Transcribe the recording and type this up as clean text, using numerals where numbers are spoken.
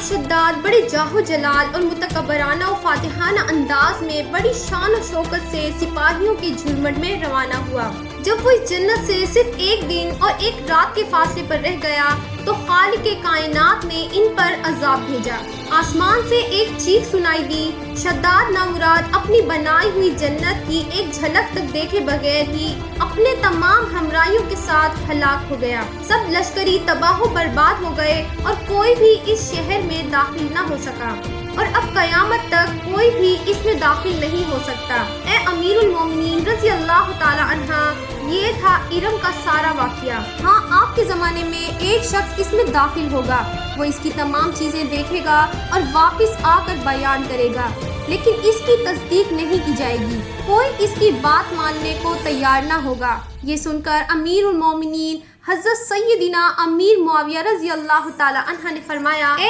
شداد بڑے جاہو جلال اور متکبرانہ و فاتحانہ انداز میں بڑی شان و شوکت سے سپاہیوں کے جھرمٹ میں روانہ ہوا۔ جب وہ اس جنت سے صرف ایک دن اور ایک رات کے فاصلے پر رہ گیا تو خالق کائنات نے ان پر عذاب بھیجا۔ آسمان سے ایک چیخ سنائی دی۔ شداد نامراد اپنی بنائی ہوئی جنت کی ایک جھلک تک دیکھے بغیر ہی اپنے تمام ہمراہیوں کے ساتھ ہلاک ہو گیا۔ سب لشکری تباہ و برباد ہو گئے اور کوئی بھی اس شہر میں داخل نہ ہو سکا، اور اب قیامت تک کوئی بھی اس میں داخل نہیں ہو سکتا۔ اے امیر المومنین رضی اللہ تعالی عنہ، یہ تھا ارم کا سارا واقعہ۔ ہاں، آپ کے زمانے میں ایک شخص اس میں داخل ہوگا، وہ اس کی تمام چیزیں دیکھے گا اور واپس آ کر بیان کرے گا، لیکن اس کی تصدیق نہیں کی جائے گی، کوئی اس کی بات ماننے کو تیار نہ ہوگا۔ یہ سن کر امیر المومنین حضرت سیدنا امیر معاویہ رضی اللہ تعالی عنہ نے فرمایا، اے